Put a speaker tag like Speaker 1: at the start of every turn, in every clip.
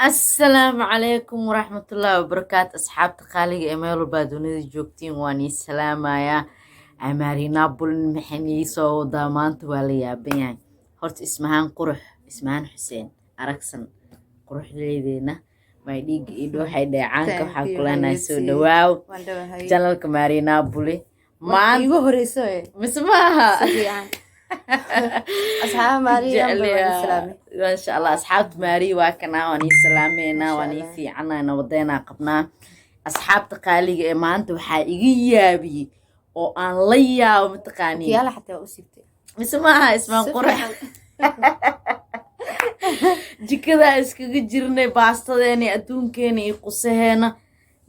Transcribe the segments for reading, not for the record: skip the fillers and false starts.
Speaker 1: السلام عليكم ورحمة الله وبركاته أصحاب تقاليق إيميل البادونية جوكتين واني السلام يا عماري نابل محني سو دامانت واليا بيان هورت اسمهان قرح اسمهان حسين أركسن قرح ليدينا ما يديق إيدو حيدا عانك وحاكولنا سو دواو جلالك ماري نابولي
Speaker 2: ما igu horeyso
Speaker 1: مسماها
Speaker 2: asxaab Maariya
Speaker 1: ما شاء الله أصحاب ماري واكنا واني سلامينا واني في عنا نودينا قبنا أصحاب تقاليق ما أنت وحا إيجابي أو أن ليا ومتقاني
Speaker 2: يلا حتى أسيبتي
Speaker 1: اسمها قرح جكدا اسكغ جيرني باستاديني ادونكيني قسهينا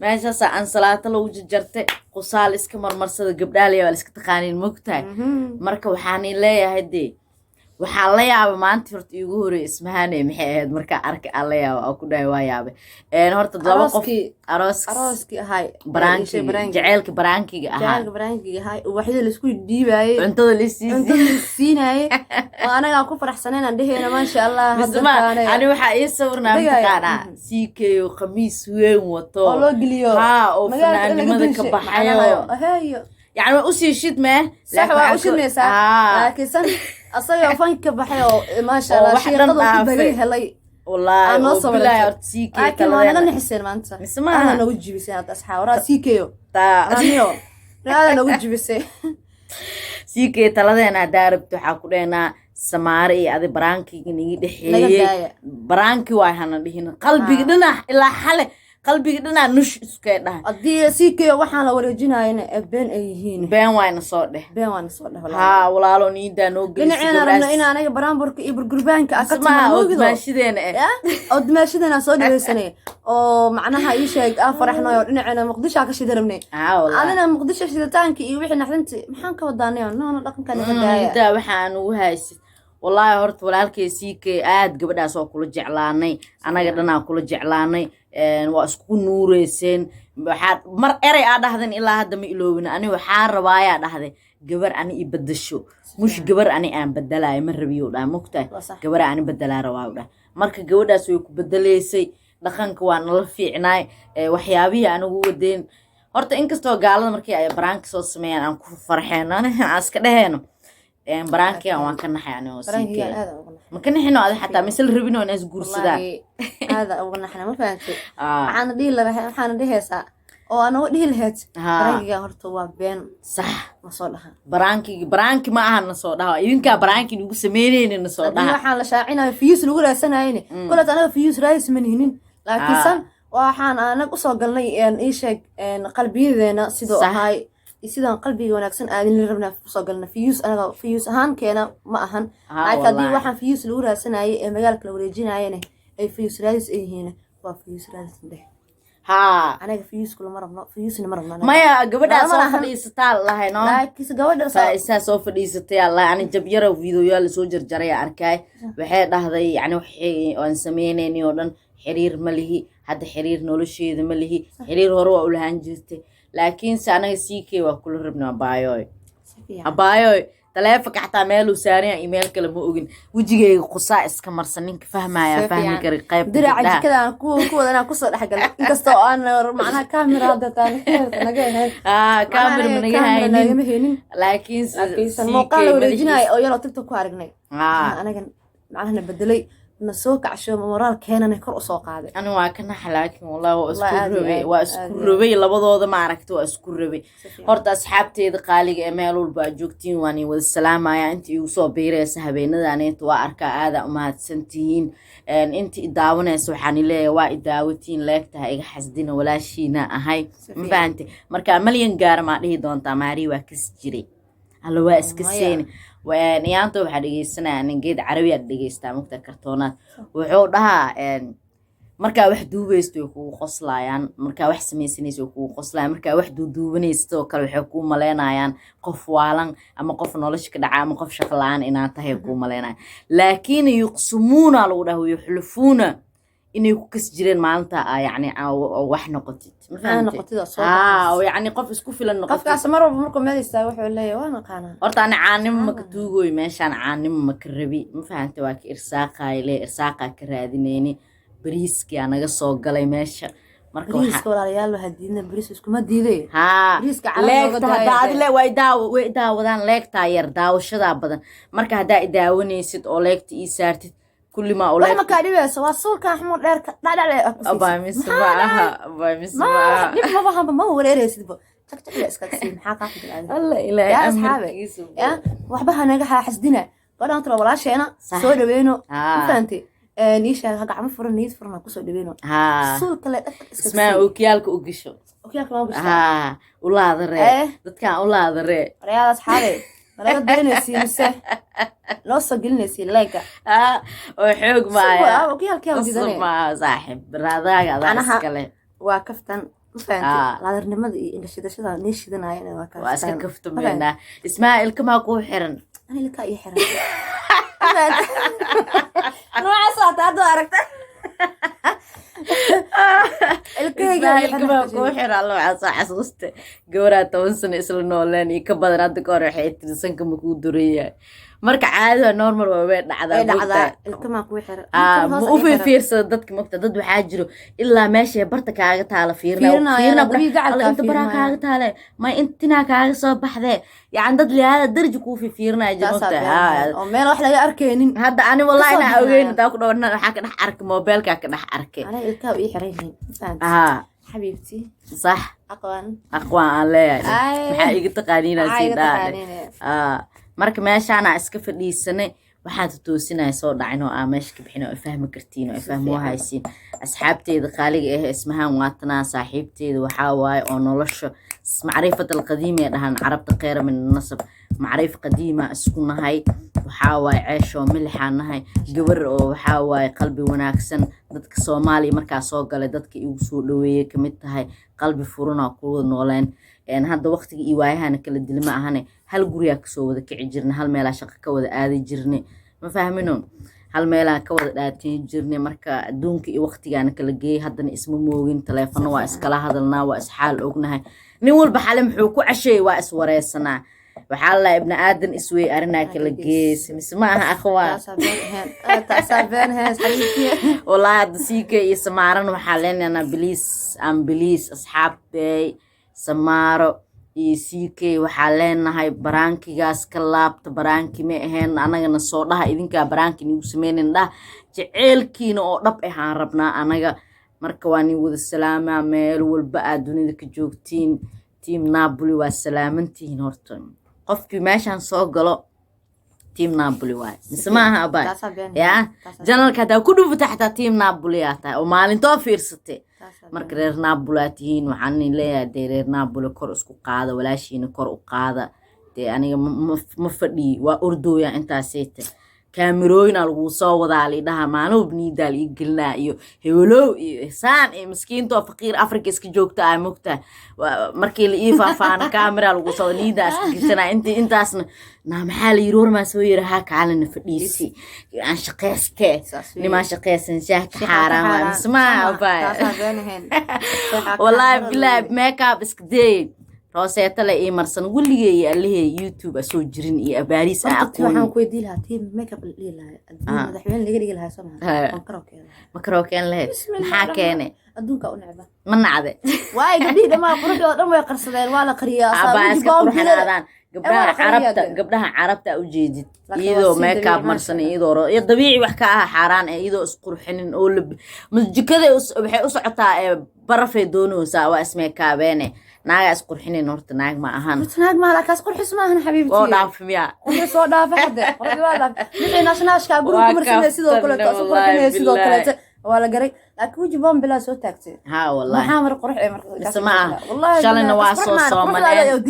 Speaker 1: meeshaas aan salaata lagu jarjartay qusaal iska marmarsada gabdhaaliya wala iska taqaaniin mogtahay marka waxaan leeyahay waxaan la yaabay maanta horta iigu horeey ismahaanay maxay ahayd marka arka aan la yaabay oo ku dhahay waa yaabay horta laba qof arooski
Speaker 2: ahay
Speaker 1: jaceelka baraankiga
Speaker 2: ahay waxida la isku dhiibaayay
Speaker 1: cuntada la
Speaker 2: siinaayay oo anaga ku faraxsaneen dhaheena ma sha Allah
Speaker 1: hadda ani waxa ii sawirnaa maqaana siikeeyo khamiis weyn wato
Speaker 2: oo loo geliyo
Speaker 1: oo fanaanimada ka baxayo يعني وأسي شد ما
Speaker 2: صح وأسي نسا لكن سن أصلا فانك بحيو ما شاء الله شيء قدر تبغي هلاي
Speaker 1: والله
Speaker 2: أنا صبر
Speaker 1: بلا أرتسيكي
Speaker 2: لكن ما أنا نحسن ما أنت أنا نوجي بس أنا أصحى ورا سيكيو أنيو أنا نوجي بس
Speaker 1: سيكي تلاذي أنا دارب تحاكلنا سماري هذا برانكي نيجي دحية برانكي واحنا دهين قلبي دنا إلا حاله qalbiga dhanaa nush iska dhahay
Speaker 2: hadii siikeeyo waxaan la wareejinaayna been ay yihiin
Speaker 1: been wayna soo dheh ha walaalo niida noo
Speaker 2: gelisay gabadhaas in anaga baraanburka iyo burgurbaanka aka
Speaker 1: tamaamoodo oo
Speaker 2: dimaashideena soo dhaweysanay oo macnaha ii sheeg faraxnayo dhinaceena muqdisho ka shidarabnay adina muqdisho shidataanka iyo wixii naxdintii maxaan ka wadaanayo noona dhaqanka
Speaker 1: niida waxaan ugu haysid والله هرت walaalkay siikay aad gabadhaas oo kula jeclaanay anaga dhanaa kula jeclaanay waa isku nuureyseen waxa mar eray aad dhahdeen ilaa hadda ma iloobina ani waxa rabaaya dhahday gabar ani ibadasho mush gabar ani aan badalaay ma rabiyo dhaa mugtay gabar ani badalaa rabaa dhaa marka gabadhaas way ku badaleysay dhaqanka waa nala fiicnaay waxyaabihi anigu wadeen horta inkastoo gaalada markii ay baraanka soo sameeyaan aan ku farxeen aan iska dhaheeno برانكي أو كان نحيانه وسيكي ما كان نحيانه هذا حتى مثل ربنا وناس جورسدا
Speaker 2: هذا أول نحنا ما فهمت أنا دي اللي رح أنا دي هسا أو أنا ودي الهت برانكي هرتوا بين
Speaker 1: صح
Speaker 2: نصولها
Speaker 1: برانكي ما أهل نصولها يمكن برانكي نقول سميرين نصولها
Speaker 2: أنا حال شاعنا فيوس الأولى سنة هيني قلت أنا فيوس رئيس من هنين لكن سن وحان أنا قصة قلني إن إيش إن قلبي ذنا سيدو هاي sidaan qalbiga wanaagsan aadin rabnaa soo galna fiyus anaga fiyus ahaan keena ma ahan hadii waxaan fiyus lagu raadsanayay ee magaalka la wareejinayeen ay fiyus raadis ay yihiin waa fiyus raadis dheh anaga fiyus kula marabno fiyusna marabno
Speaker 1: maya gabadha soo fadhiisata lahayno
Speaker 2: laakiin gabadha
Speaker 1: soo fadhiisatay Allah ani jabyara video la soo jarjaray arkay waxay dhahday yani waxay aan sameeynayni oo dhan xiriir ma lihi hadda xiriir nolosheeda ma lihi xiriir hore waa u lahaan jirtay لكن سأنا سيكي وكل ربنا بايوي تلافك حتى ميلو سارين إيميل كلمة أوجن وجيجي قصائص كمرسنين كفهمها يا فهمي كرقيب
Speaker 2: درع كده كو أنا قصة حاجة إنكستو أنا معناها كاميرا هذا تاني نجاهين
Speaker 1: كاميرا من نجاهين لكن
Speaker 2: الموقع لو رجينا أو يلا تبتو كوارجني أنا كان معناها نبدلي نسوق عشان مرال كان أنا كل أسوق هذا
Speaker 1: أنا واكنا حلاكي والله وأسكربي لبضوض ما عرفت وأسكربي هرت أصحابتي إذا قالي إيميلو الباجوكتين واني والسلامة يا أنتي يوصو بيري سهبين ذانيت وأركا هذا أمهات سنتين أن أنتي داونا سبحاني لي وإداوتين لكتها إيجا حسدين ولا شينا هاي مبانتي مركا مليون قار ما ليه دون تاماري واكس جري هلو واسكسيني وانيانتو waxaa dhageysanaa geed carabi aad dhageystaa mugta kartoonaad wuxuu dhahaa marka wax duubeysto ku qoslayaan marka wax sameeysanayso ku qoslayaan marka wax duubanaysto kale waxay ku maleynayaan qof waalan ama qof nolosha ka dhaca ama qof shaqo la'aan inaad tahay ku maleynayaan laakiin yuqsumuuna lagu dhaho yuxlufuuna inay ku kas jireen maalinta yani wax noqotid
Speaker 2: ma fahamtid
Speaker 1: oo yani qof isku filan noqotid
Speaker 2: qofkaas markuu meel istaago wuxuu leeyahay waan qana
Speaker 1: horta ana caanimo ma ka tuugoy meeshan caanimo ma ka rabi ma fahamtay waa ka irsaaqay le irsaaqa ka raadinayni bariiskii anaga soo galay meesha marka
Speaker 2: bariiska walaalayaal waxa diidna bariis iskuma diiday
Speaker 1: bariiska leegta hadaad le way daawadaan leegta yar daawashada badan marka hadaa daawanaysid oo leegta ii saartid kulli ma oo
Speaker 2: leegta ma dhibayso waa suulka xamuud dheer ka dhacdhac
Speaker 1: abaa misbaaha
Speaker 2: dib ma bahan ma wareeraysid ba tag iska siin maxaa ka fadhiyaa Allah ilaahay amrigiisu waxba hanaga xasdina qodaan tiro walaasheena soo dhaweeno faanti niisha gacmo furan niid furan ku soo dhaweeno suulka le
Speaker 1: ismaa ookiyalka u gasho
Speaker 2: ma gasho
Speaker 1: ulaadare dadkan ulaadare
Speaker 2: reeyada asxaabe malaga daynaysi mise loo soo gelinaysi leega
Speaker 1: oo xoog maayo
Speaker 2: ookiyalka u diidanay
Speaker 1: ma saaxib raadaaga adaa iskale
Speaker 2: waa kaftan faanti laadarnimada iyo indhashidashada niishidanaayeen
Speaker 1: waa iska kaftameena ismaaciil kama ku xiran
Speaker 2: أنا لك أي حرام أنا عصات هذا أركت
Speaker 1: الكهجة كوحر الله عصا حسوسته جورا تونسن إسلام نولان يكبر عند كور حيت سنك مكودرية marka caadi normal way dhacdaa
Speaker 2: ilkama ku xir
Speaker 1: ma u fiirso dadka magta dad waxa jiro ilaa meesha barta kaaga taala fiirna inta bara kaaga taale ma intina kaaga soo baxde yaan dad liyaada darji ku fiirnaa jirta
Speaker 2: oo meel wax laga arkeenin
Speaker 1: hadda ani wallahi ina ogeyn daa ku dhawana waxa ka dhex arkay mobilka ka dhex arkay
Speaker 2: ana ilka ii xirayeen حبيبتي
Speaker 1: صح أقوى عليه maxaa iga taqaaniina sidaa marka meeshaana iska fadhiisanay waxaan toosinay soo dhacin oo meesha ka bixin oo fahmi kartiin oo fahmo haysiin asxaabteeda qaaliga ah ismahan waatana saaxiibteeda waxa waay oo nolosha macrifada qadiimi ee dhahan carabta qeyr min nasab macrif qadiima isku nahay waxa waay ceesho milixanahay gabar oo waxa waay qalbi wanaagsan dadka Soomaaliya marka soo galay dadka igu soo dhaweeyay kamid tahay qalbi furan oo ku nooleen hadda waqtiga ii waayahana kala dilma ahane hal guriga ka soo wada kici jirna hal meel shaqo ka wada aadi jirnay ma fahmino hal meel ka wada dhaatin jirnay marka adduunka iyo waqtigaana kala geeyay haddana isma moogin telefoon waa iskala hadalnaa waa isxaal ognahay nin walba xalim wuxuu ku cashay waa iswareysanaa waxa la ibn aadan iswey arina kala gees mismaaha akhwaa
Speaker 2: taasabeen hees xaliifti
Speaker 1: walaad siike iyo samaaran waxa leenana biliis asxaabtay samaaro iyo siike waxa leenahay baraankigaas ka laabta baraanki ma ahayn anagana soo dhaha idinka baraanki nigu sameeyeen dhah jaceelkiina oo dhab ahaan rabnaa anaga marka waan wada salaamaa meel walba aad dunida ka joogtiin team Napoli waa salaamantiin horta qofkii meeshan soo galo team Napoli waa mismaaha abay ya janalka hada ku dhufta xataa team Napoli ata oo maalintoo fiirsatay marka reer Napoli tiin waxaan leeyahay reer Napoli kor isku qaada walaashiina kor u qaada aniga ma fadhi waa ordooya intaasayta كاميرون الغوصة وضع لها مانو بنيدا ليقلنا إيو هولو إيو إحسان إيو مسكين تو فقير أفريقيا اسكي جوكتا مكتا مركي لإيفا فانا كاميرا الغوصة نيدا اسكيشنا انت أصلا نعم حالي يرور ما سوي رهاك على نفريسي عن شقيسك لما شقيس نشاهك حارام مسمع والله بلا ميك اب اسكدين روسيتا لا اي مرسن وليغي الله يوتيوب سو جيرين اي باريس
Speaker 2: اقول waxaan ku weydiin lahaa team makeup leeyahay adduunka madaxweyne laga dhigi lahaa Soomaaliya
Speaker 1: makrookeen leed maxaa keenay
Speaker 2: adduunka u nacba
Speaker 1: ma nacde
Speaker 2: waay gabdhihi dhama quruxdooda dhan way qarsadeen waa la qariyaa
Speaker 1: gabdhaha carabta u jeedid iyadoo makeup marsan iyadoo dabiici wax ka ah xaraan iyadoo isqurxinin oo jikada waxay u socotaa barafay doonaysaa waa ismeekaabeene ناقة أسقرحين نورت ناق ما أهان
Speaker 2: ناق ما لك أسقرح اسمها حبيبتي
Speaker 1: وداف ميا
Speaker 2: وداف حدا نحن ناش كابورو كمرسنا سيدو كلتا سقرحين سيدو كلتا ولا قري لكن وجبان بلا صوت تاكسي
Speaker 1: ها والله
Speaker 2: محامر قرح
Speaker 1: اسمع والله شالنا واسو
Speaker 2: صومالين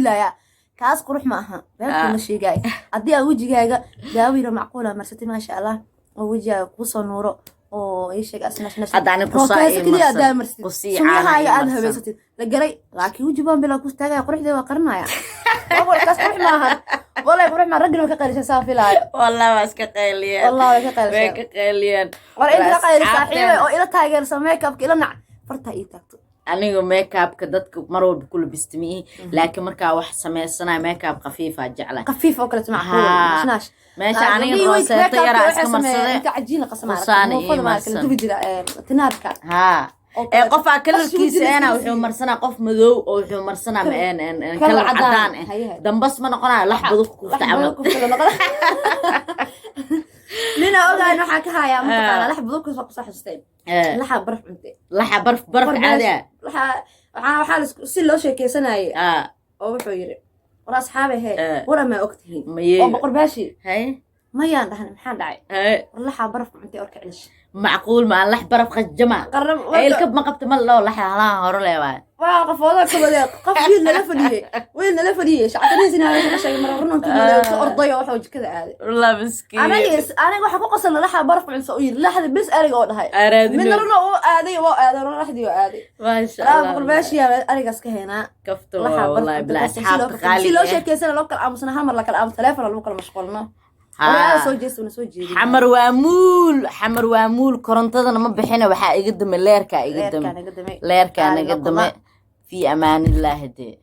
Speaker 2: كاس قرح معها بالكل مشي جاي أدي وجهي داويرة معقولة مرستي ما شاء الله ووجهي قصة نورو oo ay sheeg asna
Speaker 1: hadaan
Speaker 2: qusay aan habeysatid la garay laakiin wajibaan bila ku taagay quruxda waa qarnaya wala kaas qurux maaha wala qurux ma ragna ka qarisay saafilaayo
Speaker 1: wallahi waa iska qeyliyeen
Speaker 2: wallahi ka qeyliyeen wala inta qeyr saaxiibay oo ila taageersan makeup ila nac farta ii tagto
Speaker 1: aniga makeup-ka dadka mar walba ku labistamiyi laakiin markaa wax sameysanayo makeup khafiif ah jecla
Speaker 2: خفيف oo kale macquul naash
Speaker 1: meesha aniga rooseeto yara iska marsaday
Speaker 2: inta cajiin qasamaar mo fada ma kala dubi jira tinaarka
Speaker 1: ee qof kalarkiisa ana wuxuu marsanaa qof madow oo wuxuu marsanaa kalar cadaan ah dambas ma noqonaa laxbadu ku tacamul
Speaker 2: nina ogaano waxa ka haya mutaqaana laxbadu ku soo xisteen laxa barf cunte
Speaker 1: laxa barf caadi
Speaker 2: waxa si loo sheekeysanay oo wuxuu yiri war asxaabahay wara ma ogtihiin oo boqor baashi ما يندهن محن داعي والله حبرف عندي أركع ليش
Speaker 1: معقول ما الله حبرف خجمة أي الكب ما قبت مال لا لح هلا هرول يا بعد
Speaker 2: واقف والله كبدي قفين لفديه وين لفديه شعتني زين هذا شيء مرة رنون كده أرضية وحوج كذا هذا
Speaker 1: والله مسكين
Speaker 2: أنا وحقوق أصلا لح برف عند سوير لا حد بس أرجع وده هاي من رنا وآدي وآدي راح دي وآدي
Speaker 1: ما شاء الله
Speaker 2: بقول ماشي يا أرجع هنا
Speaker 1: كفتوا والله بلا أصحاب
Speaker 2: غالي شيء لو شيء كيسنا لو كل أمسنا همر لك الأم ثلاثة لو كل مشغولنا
Speaker 1: حمر وامول كورنتادنا ما بخينا waxa iga damay leerka في امان الله دي